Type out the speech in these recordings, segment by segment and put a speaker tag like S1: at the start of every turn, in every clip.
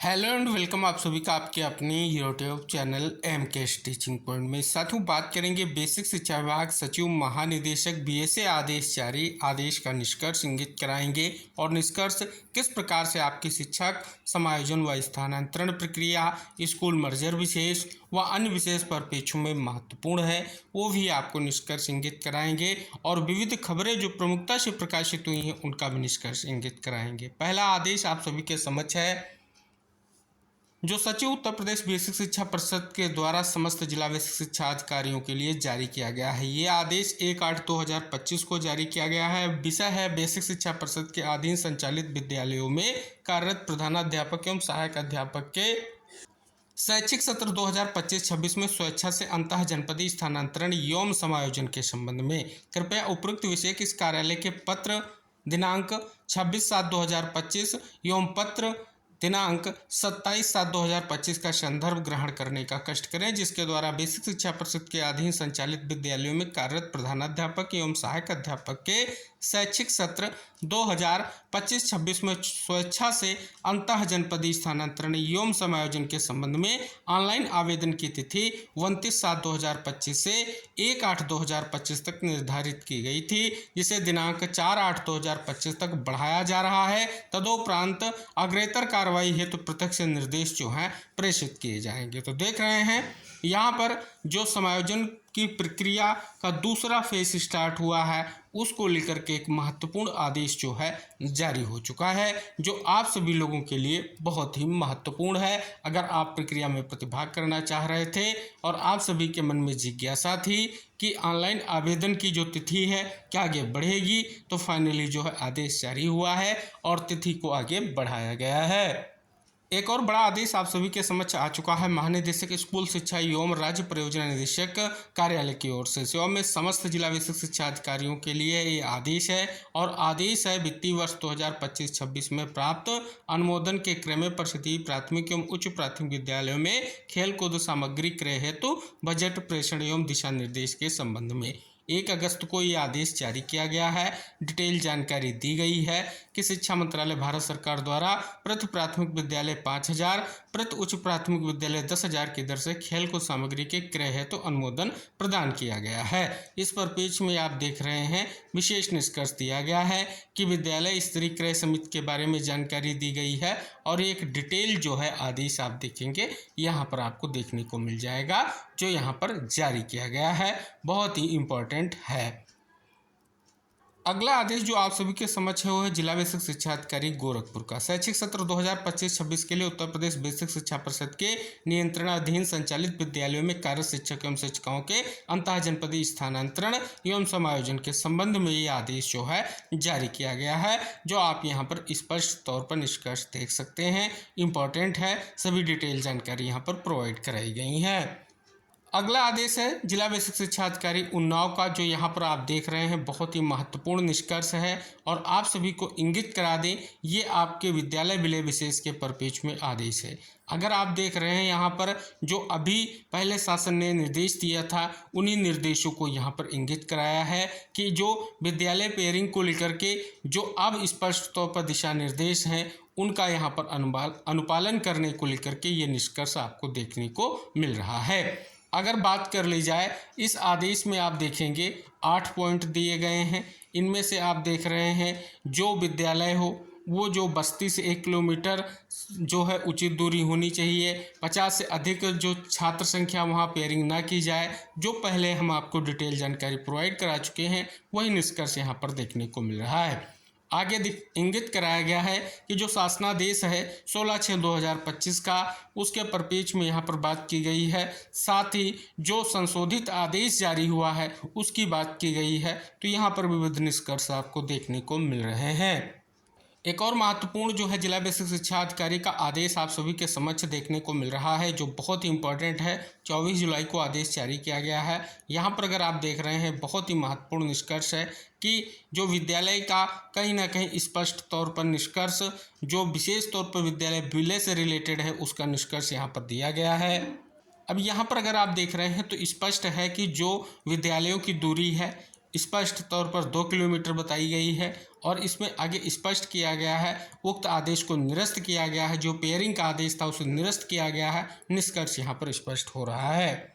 S1: Hello and welcome आप सभी का आपके अपने YouTube channel MKS teaching point में। साथियों, बात करेंगे बेसिक शिक्षा विभाग सचिव महानिदेशक बीएसए आदेश जारी। आदेश का निष्कर्ष इंगित कराएंगे और निष्कर्ष किस प्रकार से आपकी शिक्षक समायोजन व स्थानांतरण प्रक्रिया, स्कूल मर्जर विशेष व अन्य विशेष परिप्रेक्ष्यों में महत्वपूर्ण है, वो भी आपको निष्कर्ष इंगित कराएंगे। और विविध खबरें जो प्रमुखता से प्रकाशित हुई हैं उनका भी निष्कर्ष इंगित कराएंगे। पहला आदेश आप सभी के समक्ष है, जो सचिव उत्तर प्रदेश बेसिक शिक्षा परिषद के द्वारा समस्त जिला बेसिक शिक्षा अधिकारियों के लिए जारी किया गया है। ये आदेश 1/8/2025 को जारी किया गया है। विषय है बेसिक शिक्षा परिषद के अधीन संचालित विद्यालयों में कार्यरत प्रधानाध्यापक एवं सहायक अध्यापक के शैक्षिक सत्र 2025-26 में स्वेच्छा से अंतः जनपदीय स्थानांतरण एवं समायोजन के संबंध में। कृपया उपरोक्त विषय के इस कार्यालय के पत्र दिनांक 26/7/2025 एवं पत्र दिनांक 27/7/2025 का संदर्भ ग्रहण करने का कष्ट करें, जिसके द्वारा बेसिक शिक्षा परिषद के अधीन संचालित विद्यालयों में कार्यरत प्रधानाध्यापक एवं सहायक अध्यापक के शैक्षिक सत्र 2025-26 में स्वेच्छा से अंतः जनपदीय स्थानांतरण एवं समायोजन के संबंध में ऑनलाइन आवेदन की तिथि 29/7/2025 से 1/8/2025 तक निर्धारित की गई थी, जिसे दिनांक 4/8/2025 तक बढ़ाया जा रहा है। तदोपरांत अग्रेतर कार्रवाई हेतु प्रत्यक्ष निर्देश जो हैं प्रेषित किए जाएंगे। तो देख रहे हैं यहाँ पर जो समायोजन की प्रक्रिया का दूसरा फेज स्टार्ट हुआ है, उसको लेकर के एक महत्वपूर्ण आदेश जो है जारी हो चुका है, जो आप सभी लोगों के लिए बहुत ही महत्वपूर्ण है। अगर आप प्रक्रिया में प्रतिभाग करना चाह रहे थे और आप सभी के मन में जिज्ञासा थी कि ऑनलाइन आवेदन की जो तिथि है क्या आगे बढ़ेगी, तो फाइनली जो है आदेश जारी हुआ है और तिथि को आगे बढ़ाया गया है। एक और बड़ा आदेश आप सभी के समक्ष आ चुका है महानिदेशक स्कूल शिक्षा एवं राज्य परियोजना निदेशक कार्यालय की ओर से। सेवा में समस्त जिला बेसिक शिक्षा अधिकारियों के लिए ये आदेश है और आदेश है वित्तीय वर्ष 2025-26 में प्राप्त अनुमोदन के क्रम में परिषदीय प्राथमिक एवं उच्च प्राथमिक विद्यालयों में खेलकूद सामग्री क्रय हेतु बजट प्रेषण एवं दिशा निर्देश के संबंध में 1 अगस्त को ये आदेश जारी किया गया है। डिटेल जानकारी दी गई है कि शिक्षा मंत्रालय भारत सरकार द्वारा प्रति प्राथमिक विद्यालय 5,000, प्रति उच्च प्राथमिक विद्यालय 10,000 की दर से खेलकूद सामग्री के क्रय हेतु अनुमोदन प्रदान किया गया है। इस परिप्रेक्ष्य में आप देख रहे हैं विशेष निष्कर्ष दिया गया है कि विद्यालय स्तरीय क्रय समिति के बारे में जानकारी दी गई है और एक डिटेल जो है आदेश आप देखेंगे यहाँ पर आपको देखने को मिल जाएगा, जो यहाँ पर जारी किया गया है, बहुत ही इम्पोर्टेंट है। अगला आदेश जो आप सभी के समक्ष है वो है जिला बेसिक शिक्षा अधिकारी गोरखपुर का। शैक्षिक सत्र 2025-26 के लिए उत्तर प्रदेश बेसिक शिक्षा परिषद के नियंत्रणाधीन संचालित विद्यालयों में कार्यरत शिक्षक एवं शिक्षिकाओं के अंतः जनपदीय स्थानांतरण एवं समायोजन के संबंध में ये आदेश जो है जारी किया गया है, जो आप यहाँ पर स्पष्ट तौर पर निष्कर्ष देख सकते हैं। इम्पॉर्टेंट है, सभी डिटेल जानकारी यहाँ पर प्रोवाइड कराई गई है। अगला आदेश है जिला बेसिक शिक्षा अधिकारी उन्नाव का, जो यहाँ पर आप देख रहे हैं बहुत ही महत्वपूर्ण निष्कर्ष है और आप सभी को इंगित करा दें, ये आपके विद्यालय विलय विशेष के परिप्रेक्ष्य में आदेश है। अगर आप देख रहे हैं यहाँ पर जो अभी पहले शासन ने निर्देश दिया था, उन्हीं निर्देशों को यहाँ पर इंगित कराया है कि जो विद्यालय पेयरिंग को लेकर के जो अब स्पष्ट तौर पर दिशा निर्देश हैं, उनका यहाँ पर अनुपालन करने को लेकर के ये निष्कर्ष आपको देखने को मिल रहा है। अगर बात कर ली जाए इस आदेश में आप देखेंगे 8 पॉइंट दिए गए हैं। इनमें से आप देख रहे हैं जो विद्यालय हो वो जो बस्ती से 1 किलोमीटर जो है उचित दूरी होनी चाहिए, 50 से अधिक जो छात्र संख्या वहाँ पेयरिंग ना की जाए, जो पहले हम आपको डिटेल जानकारी प्रोवाइड करा चुके हैं, वही निष्कर्ष यहाँ पर देखने को मिल रहा है। आगे इंगित कराया गया है कि जो शासनादेश है 16/6/2025 का, उसके परिप्रेक्ष्य में यहाँ पर बात की गई है। साथ ही जो संशोधित आदेश जारी हुआ है उसकी बात की गई है। तो यहाँ पर विविध निष्कर्ष आपको देखने को मिल रहे हैं। एक और महत्वपूर्ण जो है जिला बेसिक शिक्षा अधिकारी का आदेश आप सभी के समक्ष देखने को मिल रहा है, जो बहुत ही इंपॉर्टेंट है। 24 जुलाई को आदेश जारी किया गया है। यहाँ पर अगर आप देख रहे हैं बहुत ही महत्वपूर्ण निष्कर्ष है कि जो विद्यालय का कहीं ना कहीं स्पष्ट तौर पर निष्कर्ष जो विशेष तौर पर विद्यालय विलय से रिलेटेड है, उसका निष्कर्ष यहाँ पर दिया गया है। अब यहाँ पर अगर आप देख रहे हैं तो स्पष्ट है कि जो विद्यालयों की दूरी है स्पष्ट तौर पर 2 किलोमीटर बताई गई है और इसमें आगे स्पष्ट किया गया है, उक्त आदेश को निरस्त किया गया है, जो पेयरिंग का आदेश था उसे निरस्त किया गया है। निष्कर्ष यहाँ पर स्पष्ट हो रहा है।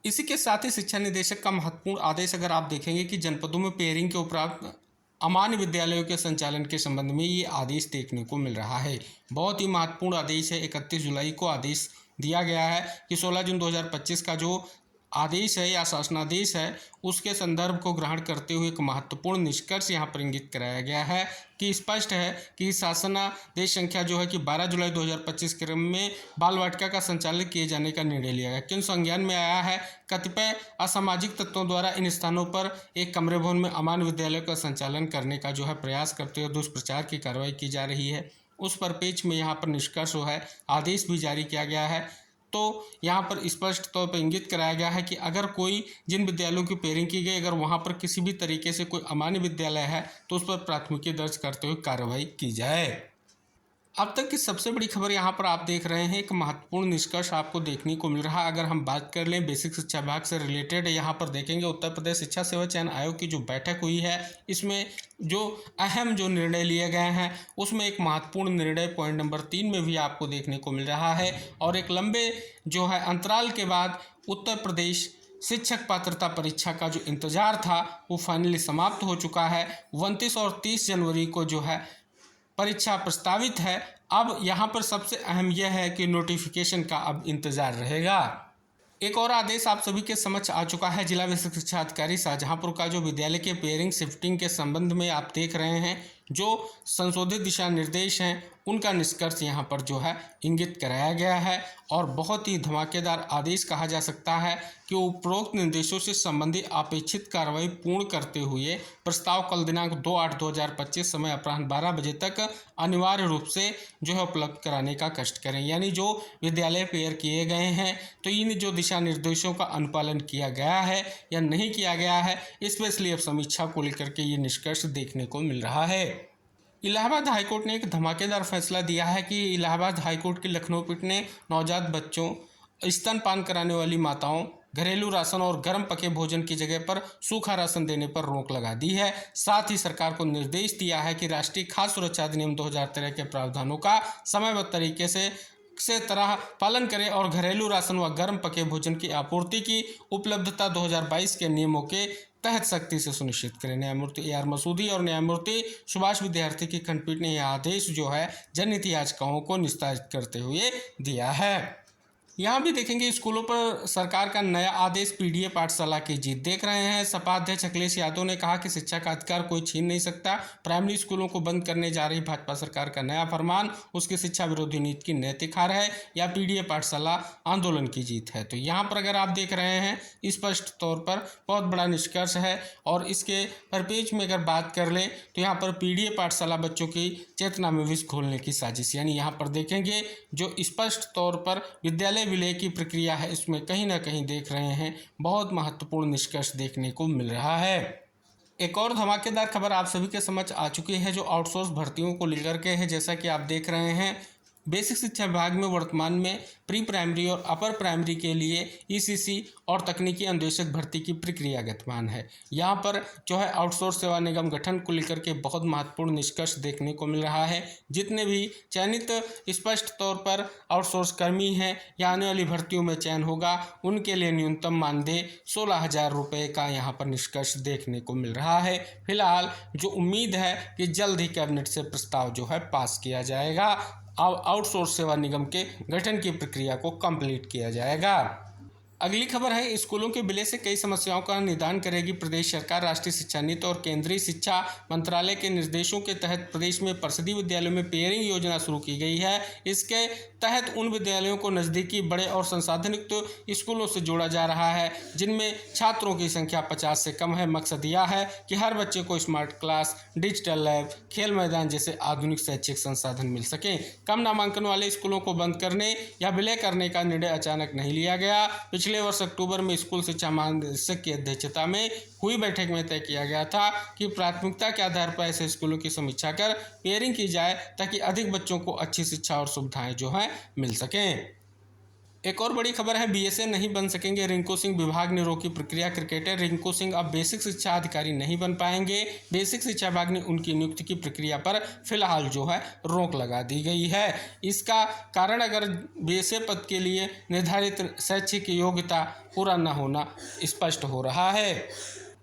S1: इसी के साथ ही शिक्षा निदेशक का महत्वपूर्ण आदेश अगर आप देखेंगे कि जनपदों में पेयरिंग के उपरांत अमान्य विद्यालयों के संचालन के संबंध में ये आदेश देखने को मिल रहा है। बहुत ही महत्वपूर्ण आदेश है। 31 जुलाई को आदेश दिया गया है कि 16 जून 2025 का जो आदेश है या शासनादेश है उसके संदर्भ को ग्रहण करते हुए एक महत्वपूर्ण निष्कर्ष यहाँ पर इंगित कराया गया है कि स्पष्ट है कि शासनादेश संख्या जो है कि 12 जुलाई 2025 क्रम में बाल वाटिका का संचालन किए जाने का निर्णय लिया गया, किंतु संज्ञान में आया है कतिपय असामाजिक तत्वों द्वारा इन स्थानों पर एक कमरे भवन में अमान्य विद्यालयों का संचालन करने का जो है प्रयास करते हुए दुष्प्रचार की कार्रवाई की जा रही है। उस परिप्रेक्ष्य में यहाँ पर निष्कर्ष है आदेश भी जारी किया गया है। तो यहाँ पर स्पष्ट तौर पर इंगित कराया गया है कि अगर कोई जिन विद्यालयों की पेयरिंग की गई अगर वहाँ पर किसी भी तरीके से कोई अमान्य विद्यालय है तो उस पर प्राथमिकी दर्ज करते हुए कार्रवाई की जाए। अब तक की सबसे बड़ी खबर यहाँ पर आप देख रहे हैं, एक महत्वपूर्ण निष्कर्ष आपको देखने को मिल रहा है। अगर हम बात कर लें बेसिक शिक्षा विभाग से रिलेटेड, यहाँ पर देखेंगे उत्तर प्रदेश शिक्षा सेवा चयन आयोग की जो बैठक हुई है इसमें जो अहम जो निर्णय लिए गए हैं उसमें एक महत्वपूर्ण निर्णय पॉइंट नंबर 3 में भी आपको देखने को मिल रहा है। और एक लंबे जो है अंतराल के बाद उत्तर प्रदेश शिक्षक पात्रता परीक्षा का जो इंतजार था वो फाइनली समाप्त हो चुका है। 29 और 30 जनवरी को जो है परीक्षा प्रस्तावित है। अब यहाँ पर सबसे अहम यह है कि नोटिफिकेशन का अब इंतजार रहेगा। एक और आदेश आप सभी के समक्ष आ चुका है। जिला बेसिक शिक्षा अधिकारी शाहजहांपुर का जो विद्यालय के पेयरिंग शिफ्टिंग के संबंध में आप देख रहे हैं जो संशोधित दिशा निर्देश हैं उनका निष्कर्ष यहाँ पर जो है इंगित कराया गया है। और बहुत ही धमाकेदार आदेश कहा जा सकता है कि उपरोक्त निर्देशों से संबंधित अपेक्षित कार्रवाई पूर्ण करते हुए प्रस्ताव कल दिनांक 2/8/2025 समय अपराह्न 12 बजे तक अनिवार्य रूप से जो है उपलब्ध कराने का कष्ट करें। यानी जो विद्यालय पेयर किए गए हैं तो इन जो दिशा निर्देशों का अनुपालन किया गया है या नहीं किया गया है स्पेशली अब समीक्षा को लेकर के ये निष्कर्ष देखने को मिल रहा है। इलाहाबाद हाईकोर्ट ने एक धमाकेदार फैसला दिया है कि इलाहाबाद हाईकोर्ट की लखनऊ पीठ ने नवजात बच्चों, स्तनपान कराने वाली माताओं, घरेलू राशन और गर्म पके भोजन की जगह पर सूखा राशन देने पर रोक लगा दी है। साथ ही सरकार को निर्देश दिया है कि राष्ट्रीय खाद्य सुरक्षा अधिनियम 2013 के प्रावधानों का समयबद्ध तरीके से तरह पालन करें और घरेलू राशन व गर्म पके भोजन की आपूर्ति की उपलब्धता 2022 के नियमों के तहत सख्ती से सुनिश्चित करें। न्यायमूर्ति AR मसूदी और न्यायमूर्ति सुभाष विद्यार्थी की खंडपीठ ने यह आदेश जो है जनहित याचिकाओं को निस्तारित करते हुए दिया है। यहाँ भी देखेंगे स्कूलों पर सरकार का नया आदेश पीडीए पाठशाला की जीत देख रहे हैं। सपा अध्यक्ष अखिलेश यादव ने कहा कि शिक्षा का अधिकार कोई छीन नहीं सकता। प्राइमरी स्कूलों को बंद करने जा रही भाजपा सरकार का नया फरमान उसकी शिक्षा विरोधी नीति की नैतिक हार है या पीडीए पाठशाला आंदोलन की जीत है। तो यहाँ पर अगर आप देख रहे हैं स्पष्ट तौर पर बहुत बड़ा निष्कर्ष है। और इसके परिप्रेक्ष्य में अगर बात कर लें तो यहाँ पर पीडीए पाठशाला बच्चों की चेतना में विष घोलने की साजिश, यानी यहाँ पर देखेंगे जो स्पष्ट तौर पर विद्यालय विलय की प्रक्रिया है इसमें कहीं ना कहीं देख रहे हैं बहुत महत्वपूर्ण निष्कर्ष देखने को मिल रहा है। एक और धमाकेदार खबर आप सभी के समक्ष आ चुकी है जो आउटसोर्स भर्तियों को लेकर के है। जैसा कि आप देख रहे हैं बेसिक शिक्षा विभाग में वर्तमान में प्री प्राइमरी और अपर प्राइमरी के लिए ईसीसी और तकनीकी अन्वेषक भर्ती की प्रक्रिया गतिमान है। यहाँ पर जो है आउटसोर्स सेवा निगम गठन को लेकर के बहुत महत्वपूर्ण निष्कर्ष देखने को मिल रहा है। जितने भी चयनित स्पष्ट तौर पर आउटसोर्स कर्मी हैं या आने वाली भर्तियों में चयन होगा उनके लिए न्यूनतम मानदेय 16,000 रुपये का यहाँ पर निष्कर्ष देखने को मिल रहा है। फिलहाल जो उम्मीद है कि जल्द ही कैबिनेट से प्रस्ताव जो है पास किया जाएगा। अब आउटसोर्स सेवा निगम के गठन की प्रक्रिया को कंप्लीट किया जाएगा। अगली खबर है स्कूलों के विलय से कई समस्याओं का निदान करेगी प्रदेश सरकार। राष्ट्रीय शिक्षा नीति और केंद्रीय शिक्षा मंत्रालय के निर्देशों के तहत प्रदेश में परिषदीय विद्यालयों में पेयरिंग योजना शुरू की गई है। इसके तहत उन विद्यालयों को नज़दीकी बड़े और संसाधनयुक्त स्कूलों से जोड़ा जा रहा है जिनमें छात्रों की संख्या 50 से कम है। मकसद यह है कि हर बच्चे को स्मार्ट क्लास, डिजिटल लैब, खेल मैदान जैसे आधुनिक शैक्षिक संसाधन मिल सकें। कम नामांकन वाले स्कूलों को बंद करने या विलय करने का निर्णय अचानक नहीं लिया गया। पिछले वर्ष अक्टूबर में स्कूल शिक्षा महानिदेशक की अध्यक्षता में हुई बैठक में तय किया गया था कि प्राथमिकता के आधार पर ऐसे स्कूलों की समीक्षा कर पेयरिंग की जाए ताकि अधिक बच्चों को अच्छी शिक्षा और सुविधाएं जो हैं मिल सकें। एक और बड़ी खबर है, बीएसए नहीं बन सकेंगे रिंकू सिंह, विभाग ने रोकी प्रक्रिया। क्रिकेटर रिंकू सिंह अब बेसिक शिक्षा अधिकारी नहीं बन पाएंगे। बेसिक शिक्षा विभाग ने उनकी नियुक्ति की प्रक्रिया पर फिलहाल जो है रोक लगा दी गई है। इसका कारण अगर बीएसए पद के लिए निर्धारित शैक्षिक योग्यता पूरा न होना स्पष्ट हो रहा है।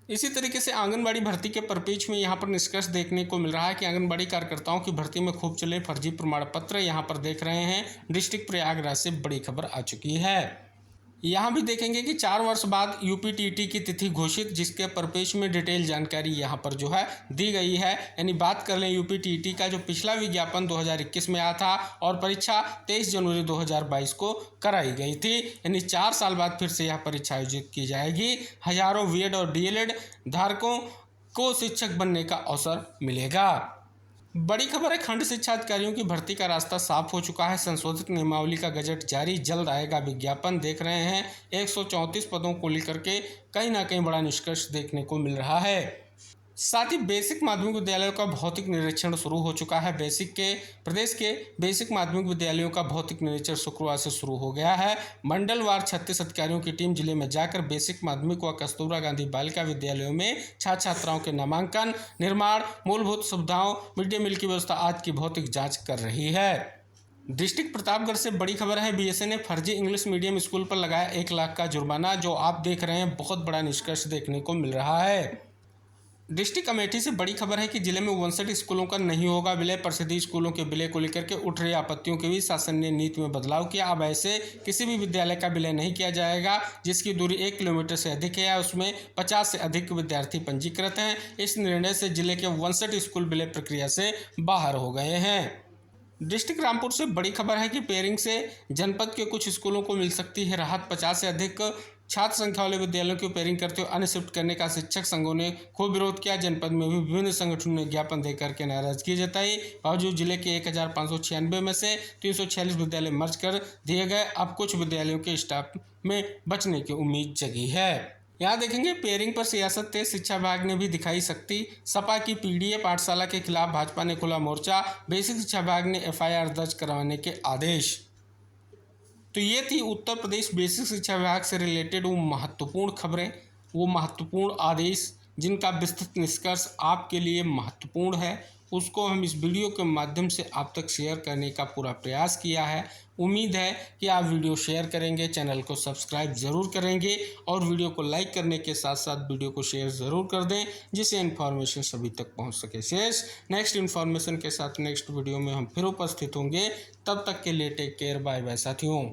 S1: इसी तरीके से आंगनबाड़ी भर्ती के परिप्रेक्ष्य में यहाँ पर निष्कर्ष देखने को मिल रहा है कि आंगनबाड़ी कार्यकर्ताओं की भर्ती में खूब चले फर्जी प्रमाण पत्र। यहाँ पर देख रहे हैं डिस्ट्रिक्ट प्रयागराज से बड़ी खबर आ चुकी है। यहाँ भी देखेंगे कि 4 वर्ष बाद यूपीटीटी की तिथि घोषित, जिसके परिप्रेक्ष्य में डिटेल जानकारी यहाँ पर जो है दी गई है। यानी बात कर लें यूपीटीटी का जो पिछला विज्ञापन 2021 में आया था और परीक्षा 23 जनवरी 2022 को कराई गई थी। यानी 4 साल बाद फिर से यह परीक्षा आयोजित की जाएगी। हजारों बीएड और डीएलएड धारकों को शिक्षक बनने का अवसर मिलेगा। बड़ी खबर है, खंड शिक्षा अधिकारियों की भर्ती का रास्ता साफ हो चुका है। संशोधित नियमावली का गजट जारी, जल्द आएगा विज्ञापन। देख रहे हैं 134 पदों को लेकर के कहीं ना कहीं बड़ा निष्कर्ष देखने को मिल रहा है। साथ ही बेसिक माध्यमिक विद्यालयों का भौतिक निरीक्षण शुरू हो चुका है। प्रदेश के बेसिक माध्यमिक विद्यालयों का भौतिक निरीक्षण शुक्रवार से शुरू हो गया है। मंडलवार 36 अधिकारियों की टीम जिले में जाकर बेसिक माध्यमिक व कस्तूरबा गांधी बालिका विद्यालयों में छात्र छात्राओं के नामांकन, निर्माण, मूलभूत सुविधाओं, मिड डे मील की व्यवस्था आदि की भौतिक जाँच कर रही है। डिस्ट्रिक्ट प्रतापगढ़ से बड़ी खबर है, बीएसए ने फर्जी इंग्लिश मीडियम स्कूल पर लगाया 1 लाख का जुर्माना। जो आप देख रहे हैं बहुत बड़ा निष्कर्ष देखने को मिल रहा है। डिस्ट्रिक्ट अमेठी से बड़ी खबर है कि जिले में 59 स्कूलों का नहीं होगा विलय। परिषदीय स्कूलों के विलय को लेकर के उठ रही आपत्तियों के बीच शासन ने नीति में बदलाव किया। अब ऐसे किसी भी विद्यालय का विलय नहीं किया जाएगा जिसकी दूरी 1 किलोमीटर से अधिक है या उसमें 50 से अधिक विद्यार्थी पंजीकृत हैं। इस निर्णय से जिले के 59 स्कूल विलय प्रक्रिया से बाहर हो गए हैं। डिस्ट्रिक्ट रामपुर से बड़ी खबर है कि पेयरिंग से जनपद के कुछ स्कूलों को मिल सकती है राहत। 50 से अधिक छात्र संख्या वाले विद्यालयों की पेयरिंग करते हुए अन्य शिफ्ट करने का शिक्षक संघों ने खूब विरोध किया। जनपद में भी विभिन्न संगठनों ने ज्ञापन देकर के नाराजगी जताई। बावजूद जिले के 1596 में से 346 विद्यालय मर्ज कर दिए गए। अब कुछ विद्यालयों के स्टाफ में बचने की उम्मीद जगी है। यहाँ देखेंगे पेयरिंग पर सियासत तेज, शिक्षा विभाग ने भी दिखाई सख्ती। सपा की पीडीए पाठशाला के खिलाफ भाजपा ने खुला मोर्चा। बेसिक शिक्षा विभाग ने एफआईआर दर्ज करवाने के आदेश। तो ये थी उत्तर प्रदेश बेसिक शिक्षा विभाग से रिलेटेड वो महत्वपूर्ण खबरें, वो महत्वपूर्ण आदेश जिनका विस्तृत निष्कर्ष आपके लिए महत्वपूर्ण है, उसको हम इस वीडियो के माध्यम से आप तक शेयर करने का पूरा प्रयास किया है। उम्मीद है कि आप वीडियो शेयर करेंगे, चैनल को सब्सक्राइब ज़रूर करेंगे और वीडियो को लाइक करने के साथ साथ वीडियो को शेयर ज़रूर कर दें जिससे इन्फॉर्मेशन सभी तक पहुंच सके। शेष नेक्स्ट इन्फॉर्मेशन के साथ नेक्स्ट वीडियो में हम फिर उपस्थित होंगे। तब तक के लिए टेक केयर, बाय बाय साथियों।